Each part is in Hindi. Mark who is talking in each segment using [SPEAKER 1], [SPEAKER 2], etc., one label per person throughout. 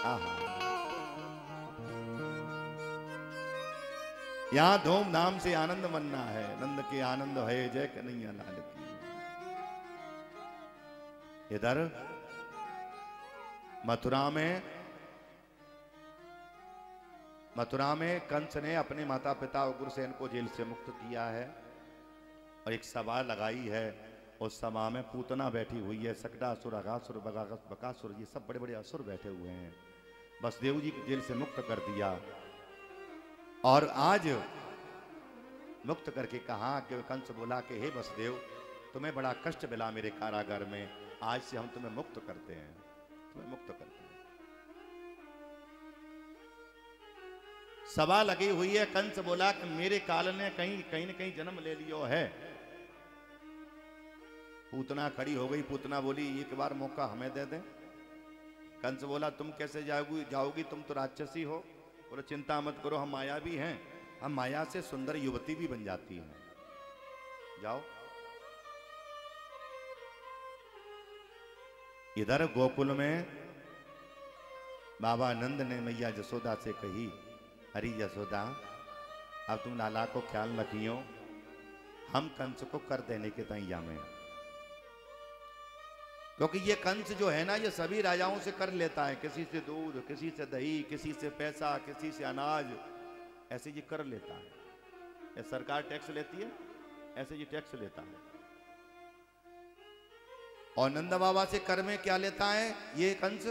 [SPEAKER 1] आहा, यहां धूमधाम से आनंद मनना है। नंद के आनंद है जय कन्हैया लाल की। इधर मथुरा में कंस ने अपने माता पिता उग्रसेन को जेल से मुक्त किया है और एक सभा लगाई है। उस सभा में पूतना बैठी हुई है, सकटासुर, अघासुर, बकासुर, ये सब बड़े बड़े असुर बैठे हुए हैं। वसुदेव जी को जेल से मुक्त कर दिया और आज मुक्त करके कहा कि कंस बोला कि हे वसुदेव, तुम्हें बड़ा कष्ट मिला मेरे कारागार में, आज से हम तुम्हें मुक्त करते हैं, तुम्हें मुक्त करते हैं। सभा लगी हुई है। कंस बोला कि मेरे काल ने कहीं न कहीं जन्म ले लियो है। पूतना खड़ी हो गई। पूतना बोली एक बार मौका हमें दे दें। कंस बोला तुम कैसे जाओगी, तुम तो राक्षसी हो। बोले चिंता मत करो, हम माया भी हैं, हम माया से सुंदर युवती भी बन जाती हैं, जाओ। इधर गोकुल में बाबा नंद ने मैया यशोदा से कही, अरे यशोदा, अब तुम लाला को ख्याल रखियो, हम कंस को कर देने के तैयार में। क्योंकि ये कंस जो है ना, ये सभी राजाओं से कर लेता है, किसी से दूध, किसी से दही, किसी से पैसा, किसी से अनाज, ऐसे ये कर लेता है। ये सरकार टैक्स लेती है, ऐसे ये टैक्स लेता है। और नंद बाबा से कर में क्या लेता है ये कंस?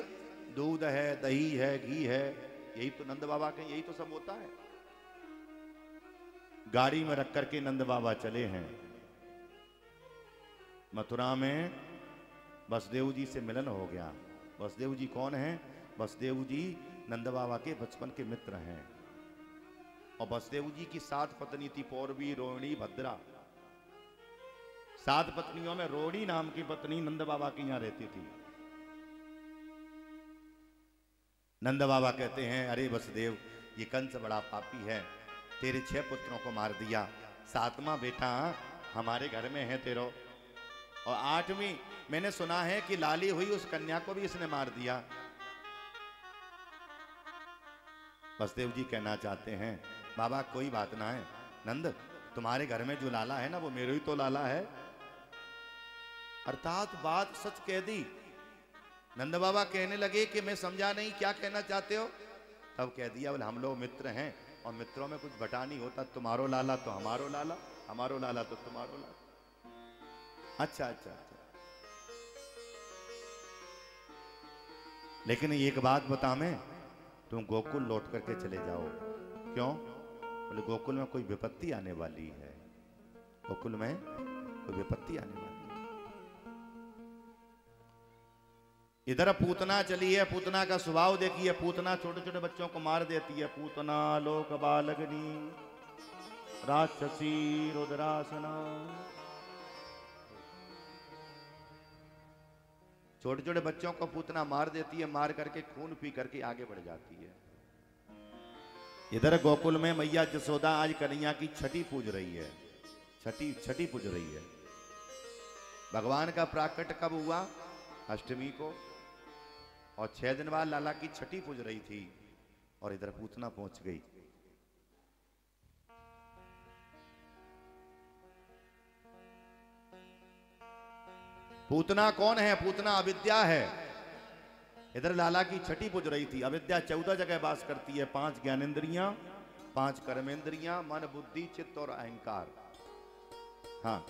[SPEAKER 1] दूध है, दही है, घी है, यही तो नंद बाबा के, यही तो सब होता है। गाड़ी में रख करके नंद बाबा चले हैं। मथुरा में वसुदेव जी से मिलन हो गया। वसुदेव जी कौन हैं? वसुदेव जी नंद बाबा के बचपन के मित्र हैं। और वसुदेव जी की 7 पत्नी थी, पौरवी, रोहिणी, भद्रा। 7 पत्नियों में रोहिणी नाम की पत्नी नंद बाबा की यहां रहती थी। नंद बाबा कहते हैं, अरे वसुदेव, ये कंस बड़ा पापी है, तेरे 6 पुत्रों को मार दिया, 7वां बेटा हमारे घर में है तेरो, और 8वीं मैंने सुना है कि लाली हुई उस कन्या को भी इसने मार दिया। वसुदेव जी कहना चाहते हैं, बाबा कोई बात ना है, नंद तुम्हारे घर में जो लाला है ना, वो मेरे ही तो लाला है। अर्थात बात सच कह दी। नंद बाबा कहने लगे कि मैं समझा नहीं, क्या कहना चाहते हो? तब कह दिया, बोले हम लोग मित्र हैं और मित्रों में कुछ बटा नहीं होता, तुम्हारो लाला तो हमारो लाला, हमारो लाला तो तुम्हारो लाला। अच्छा अच्छा अच्छा, लेकिन एक बात बता, मैं तुम गोकुल लौट करके चले जाओ। क्यों? बोले गोकुल में कोई विपत्ति आने वाली है, गोकुल में कोई विपत्ति आने वाली है। इधर पूतना चली है। पूतना का स्वभाव देखिए, पूतना छोटे छोटे बच्चों को मार देती है। पूतना लोक बालगनी राक्षसी रुद्रासना। छोटे छोटे बच्चों को पूतना मार देती है, मार करके खून पी करके आगे बढ़ जाती है। इधर गोकुल में मैया यशोदा आज कन्हैया की छठी पूज रही है, छठी पूज रही है। भगवान का प्राकट कब हुआ? अष्टमी को, और 6 दिन बाद लाला की छठी पूज रही थी। और इधर पूतना पहुंच गई। पूतना कौन है? पूतना अविद्या है। इधर लाला की छठी पूज रही थी। अविद्या 14 जगह वास करती है, 5 ज्ञानेंद्रियां, 5 कर्मेंद्रियां, मन, बुद्धि, चित्त और अहंकार। हाँ,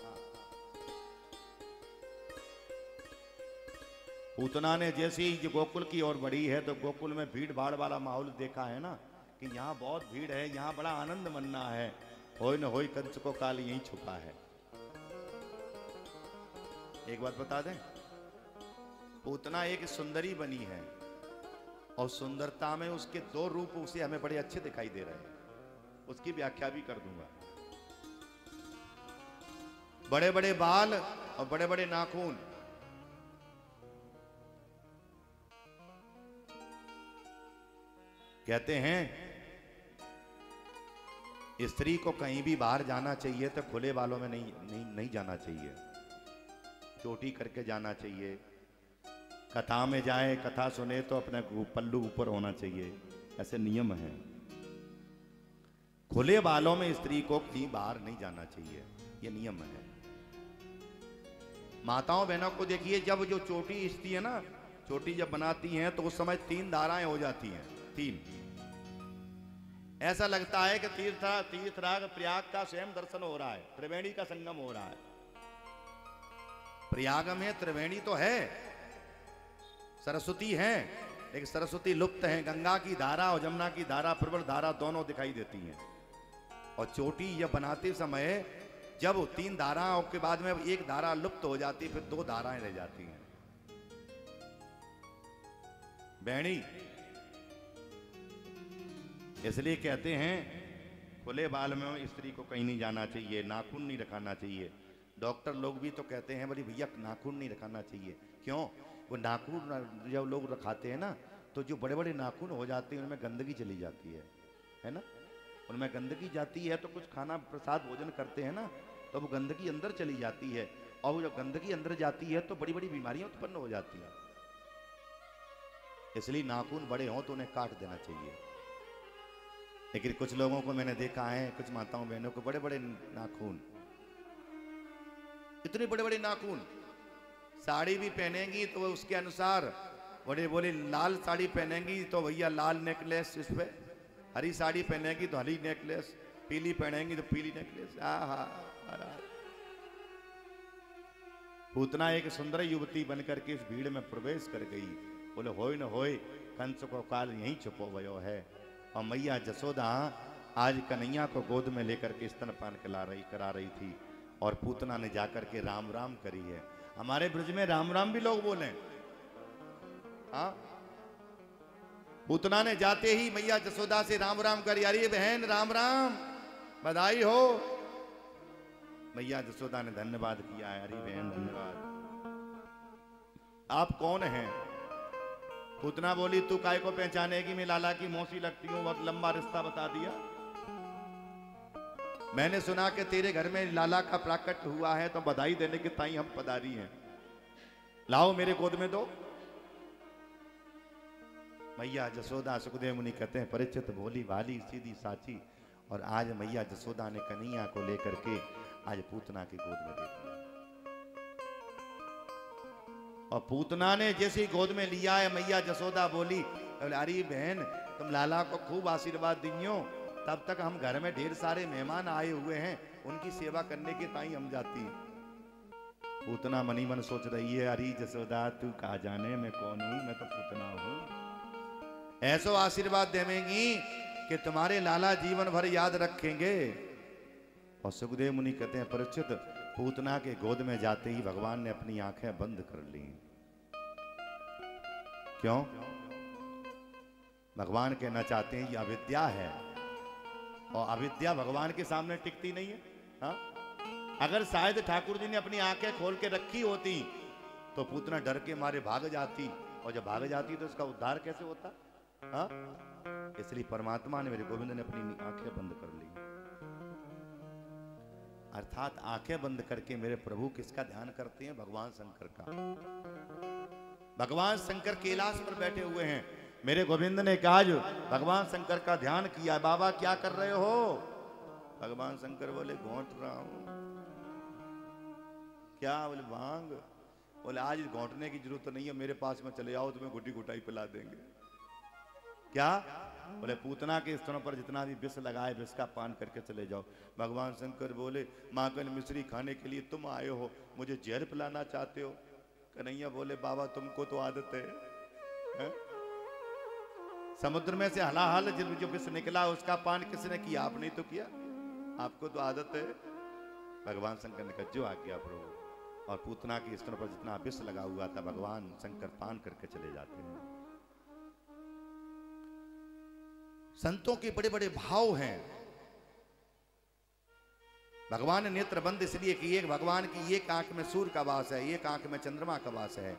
[SPEAKER 1] पूतना ने जैसे ही जो गोकुल की ओर बढ़ी है, तो गोकुल में भीड़ भाड़ वाला माहौल देखा है ना, कि यहाँ बहुत भीड़ है, यहाँ बड़ा आनंद मनना है। होय न होय कंस को काल यहीं छुपा है। एक बात बता दें, पूतना एक सुंदरी बनी है, और सुंदरता में उसके 2 रूप उसे हमें बड़े अच्छे दिखाई दे रहे हैं। उसकी व्याख्या भी कर दूंगा। बड़े बड़े बाल और बड़े बड़े नाखून। कहते हैं स्त्री को कहीं भी बाहर जाना चाहिए तो खुले बालों में नहीं जाना चाहिए, चोटी करके जाना चाहिए। कथा में जाए, कथा सुने तो अपने पल्लू ऊपर होना चाहिए, ऐसे नियम है। खुले बालों में स्त्री को कहीं बाहर नहीं जाना चाहिए, ये नियम है। माताओं बहनों को देखिए, जब जो चोटी स्त्री है ना, चोटी जब बनाती हैं तो उस समय 3 धाराएं हो जाती हैं, 3। ऐसा लगता है कि तीर्थराज प्रयाग का स्वयं दर्शन हो रहा है, त्रिवेणी का संगम हो रहा है। प्रयाग में त्रिवेणी तो है, सरस्वती है, लेकिन सरस्वती लुप्त है। गंगा की धारा और जमुना की धारा, प्रबल धारा दोनों दिखाई देती हैं। और चोटी यह बनाते समय जब 3 धाराओं के बाद में एक धारा लुप्त हो जाती है, फिर 2 धाराएं रह जाती हैं। बैणी इसलिए कहते हैं खुले बाल में स्त्री को कहीं नहीं जाना चाहिए, नाखून नहीं रखाना चाहिए। डॉक्टर लोग भी तो कहते हैं बोले भैया नाखून नहीं रखाना चाहिए। क्यों? वो नाखून जब लोग रखाते हैं ना, तो जो बड़े बड़े नाखून हो जाते हैं उनमें गंदगी चली जाती है ना। उनमें गंदगी जाती है तो कुछ खाना प्रसाद भोजन करते हैं ना, तो वो गंदगी अंदर चली जाती है, और वो जब गंदगी अंदर जाती है तो बड़ी बड़ी बीमारियां उत्पन्न हो जाती हैं। इसलिए नाखून बड़े हों तो उन्हें काट देना चाहिए। लेकिन कुछ लोगों को मैंने देखा है, कुछ माताओं बहनों को बड़े बड़े नाखून, इतने बड़े बड़े नाखून। साड़ी भी पहनेंगी तो उसके अनुसार बड़े बोले, लाल साड़ी पहनेंगी तो भैया लाल नेकलेस इस पे, हरी साड़ी पहनेंगी तो हरी नेकलेस, पीली पहनेंगी तो पीली नेकलेस। पूतना एक सुंदर युवती बनकर के इस भीड़ में प्रवेश कर गई। बोले होय न होय, कंस को काल यहीं छुपो भयो है। और मैया जसोदा आज कन्हैया को गोद में लेकर के स्तनपान करा रही थी, और पूतना ने जाकर के राम राम करी है। हमारे ब्रज में राम राम भी लोग बोले। हाँ, पूतना ने जाते ही मैया जसोदा से राम राम करी। अरे बहन राम राम, बधाई हो। मैया जसोदा ने धन्यवाद किया है। अरे बहन धन्यवाद। आप कौन हैं? पूतना बोली तू काय को पहचानेगी, मैं लाला की मौसी लगती हूँ, बहुत लंबा रिश्ता बता दिया। मैंने सुना कि तेरे घर में लाला का प्राकट हुआ है, तो बधाई देने के ताई हम पधारी हैं, लाओ मेरे गोद में दो। मैया जसोदा, सुखदेव मुनि कहते हैं परिचित भोली भाली सीधी साची। और आज मैया जसोदा ने कन्हैया को लेकर के आज पूतना की गोद में दे दिया। और पूतना ने जैसे गोद में लिया है, मैया जसोदा बोली अरे बहन तुम लाला को खूब आशीर्वाद दियो, तब तक हम घर में ढेर सारे मेहमान आए हुए हैं, उनकी सेवा करने के ताई हम जाती। पूतना मनी मन सोच रही है, अरे जसोदा तू कहा जाने मैं कौन हूं, मैं तो पूतना हूं। ऐसो आशीर्वाद देवेंगी कि तुम्हारे लाला जीवन भर याद रखेंगे। और सुखदेव मुनि कहते हैं परीक्षित, पूतना के गोद में जाते ही भगवान ने अपनी आंखें बंद कर ली। क्यों? भगवान कहना चाहते हैं ये अविद्या है, और अविद्या भगवान के सामने टिकती नहीं है। हाँ? अगर शायद ठाकुर जी ने अपनी आंखें खोल के रखी होती तो पूतना डर के मारे भाग जाती, और जब भाग जाती तो उसका उद्धार कैसे होता? हाँ? इसलिए परमात्मा ने, मेरे गोविंद ने अपनी आंखें बंद कर ली। अर्थात आंखें बंद करके मेरे प्रभु किसका ध्यान करते हैं? भगवान शंकर का। भगवान शंकर कैलाश पर बैठे हुए हैं। मेरे गोविंद ने कहा जो भगवान शंकर का ध्यान किया। बाबा क्या कर रहे हो? भगवान शंकर बोले घोंट रहा हूं। क्या? बोले भांग। बोले आज घोंटने की जरूरत नहीं है, मेरे पास में चले आओ, तुम्हें गुटी गुटाई पिला देंगे। क्या? बोले पूतना के स्तनों पर जितना भी विष लगाए विष का पान करके चले जाओ। भगवान शंकर बोले माखन मिश्री खाने के लिए तुम आए हो, मुझे जहर पिलाना चाहते हो? कन्हैया बोले बाबा तुमको तो आदत है? समुद्र में से हलाहल जो विष निकला उसका पान किसने किया? आपने तो किया, आपको तो आदत है। भगवान शंकर ने कहा जो आ गया प्रभु। और पूतना के स्तनों पर जितना विष लगा हुआ था भगवान शंकर पान करके चले जाते हैं। संतों के बड़े बड़े भाव हैं। भगवान ने नेत्र बंद इसलिए कि एक भगवान की एक आंख में सूर्य का वास है, एक आंख में चंद्रमा का वास है।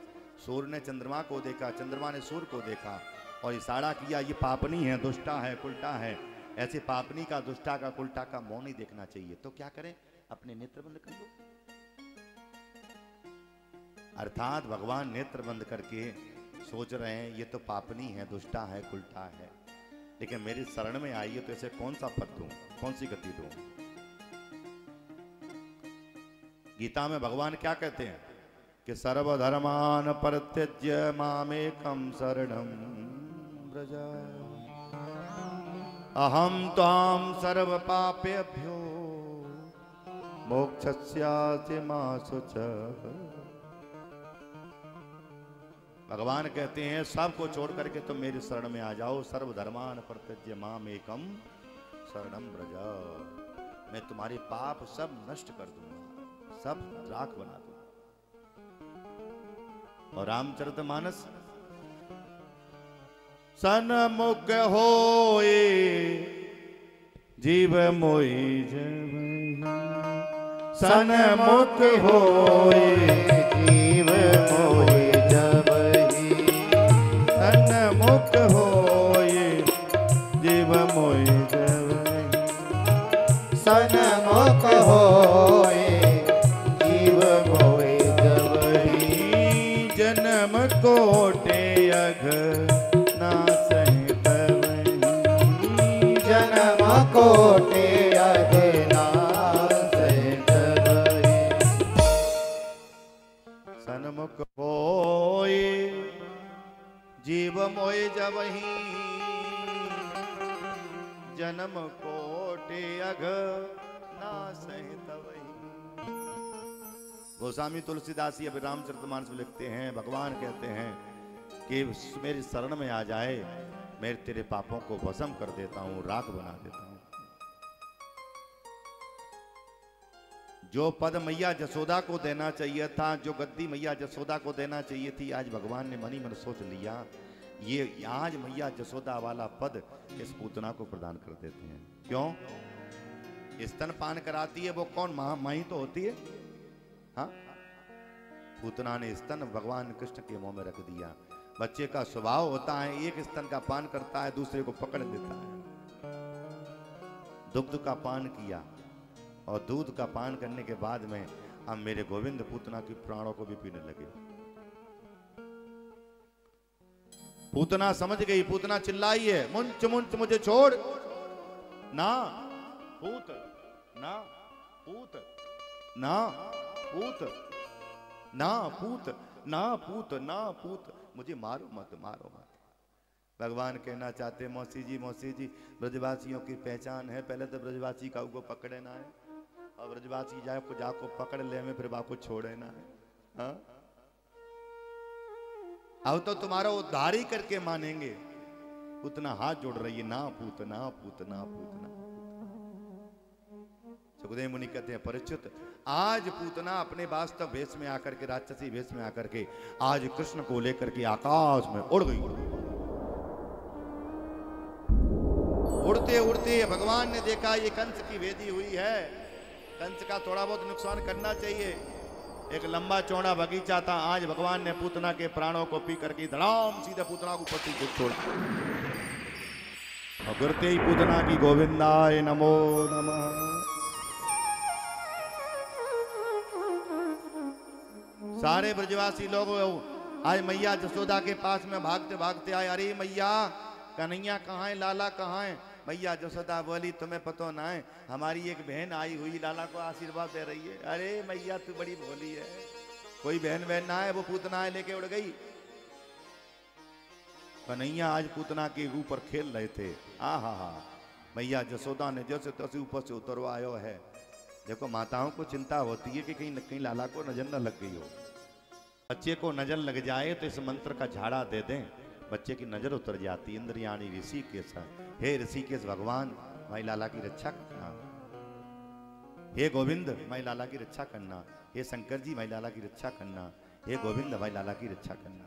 [SPEAKER 1] सूर्य ने चंद्रमा को देखा, चंद्रमा ने सूर्य को देखा और इशारा किया ये पापनी है, दुष्टा है, कुलटा है। ऐसे पापनी का, दुष्टा का, कुलटा का मुंह नहीं देखना चाहिए। तो क्या करें? अपने नेत्र बंद कर लो। अर्थात भगवान नेत्र बंद करके सोच रहे हैं ये तो पापनी है, दुष्टा है, उल्टा है, लेकिन मेरी शरण में आई है तो इसे कौन सा पद दूं, कौन सी गति दूं। गीता में भगवान क्या कहते हैं कि सर्वधर्मान परित्यज्य मामेकं शरणं व्रज अहम त्वां सर्व पापेभ्यो मोक्षस्यासि मा शुचः। भगवान कहते हैं सबको छोड़ करके तुम मेरी शरण में आ जाओ। सर्वधर्मान परित्यज्य मामेकं शरणं व्रज, मैं तुम्हारे पाप सब नष्ट कर दूंगा, सब राख बना दूंगा। और रामचरितमानस सन्मुख होए जीव मोहि जब, सन्मुख होए जीव मोहि जब, सन्मुख होए जीव मोहि जब,
[SPEAKER 2] सन्मुख होए जीव मोहि जब,
[SPEAKER 1] जन्म कोटि अघ नासहि तवहि,
[SPEAKER 2] जन्म कोटि अघ नासहि तवहि,
[SPEAKER 1] सन्मुख होए जीव मोहि जबहि, जन्म कोटि अघ नासहि तवहि। गोस्वामी तुलसीदास अब रामचरितमानस में लिखते हैं, भगवान कहते हैं कि मेरी शरण में आ जाए, मैं तेरे पापों को भस्म कर देता हूं, राख बना देता हूं। जो पद मैया जसोदा को देना चाहिए था, जो गद्दी मैया जसोदा को देना चाहिए थी, आज भगवान ने मनी मन सोच लिया, ये आज मैया जसोदा वाला पद इस पूतना को प्रदान कर देते हैं। क्यों? स्तन पान कराती है वो कौन? माही तो होती है। हाँ, पूतना ने स्तन भगवान कृष्ण के मुंह में रख दिया। बच्चे का स्वभाव होता है एक स्तन का पान करता है, दूसरे को पकड़ देता है। दुग्ध का पान किया और दूध का पान करने के बाद में अब मेरे गोविंद पूतना की प्राणों को भी पीने लगे। पूतना समझ गई, पूतना चिल्लाई है, मुंच मुंच मुझे छोड़ ना, पूत ना, पूत ना, पूत ना, पूत ना, पूत ना, पूत, मुझे मारो मत, मारो मत। भगवान कहना चाहते मौसी जी ब्रजवासियों की पहचान है, पहले तो ब्रजवासी का उनको पकड़े ना है, और ब्रजवासी जाको पकड़ ले में फिर बाको छोड़े ना है। हाँ? अब तो तुम्हारा उद्धार ही करके मानेंगे। उतना हाथ जोड़ रही है, ना पूतना, पूतना, पूतना। सुखदेव मुनि कहते हैं परीक्षित, आज पूतना अपने वास्तव भेष में आकर के, राक्षसी भेष में आकर के आज कृष्ण को लेकर के आकाश में उड़ गई। उड़ते उड़ते भगवान ने देखा ये कंस की वेदी हुई है, कंस का थोड़ा बहुत नुकसान करना चाहिए। एक लंबा चौड़ा बगीचा था, आज भगवान ने पूतना के प्राणों को पी करके धड़ाम सीधे पूतना को पति को छोड़ा, और गिरते ही पूतना की गोविंदाय नमो नमः। सारे ब्रजवासी लोग आज मैया जसोदा के पास में भागते भागते आए। अरे मैया, कन्हैया कहाँ है, लाला कहाँ है? मैया जसोदा बोली तुम्हें पता ना है, हमारी एक बहन आई हुई लाला को आशीर्वाद दे रही है। अरे मैया तू बड़ी भोली है, कोई बहन ना है, वो पूतना है लेके उड़ गई। कन्हैया आज पूतना के ऊपर खेल रहे थे। हा, मैया जसोदा ने जैसे तैसे ऊपर से उतरवायो है। देखो माताओं को चिंता होती है कि कहीं लाला को नजर न लग गई हो। बच्चे को नजर लग जाए तो इस मंत्र का झाड़ा दे दें, बच्चे की नजर उतर जाती। इंद्रियाणी ऋषिकेश, हे ऋषिकेश भगवान भाई लाला की रक्षा करना, हे गोविंद भाई लाला की रक्षा करना, हे शंकर जी भाई लाला की रक्षा करना, हे गोविंद भाई लाला की रक्षा करना।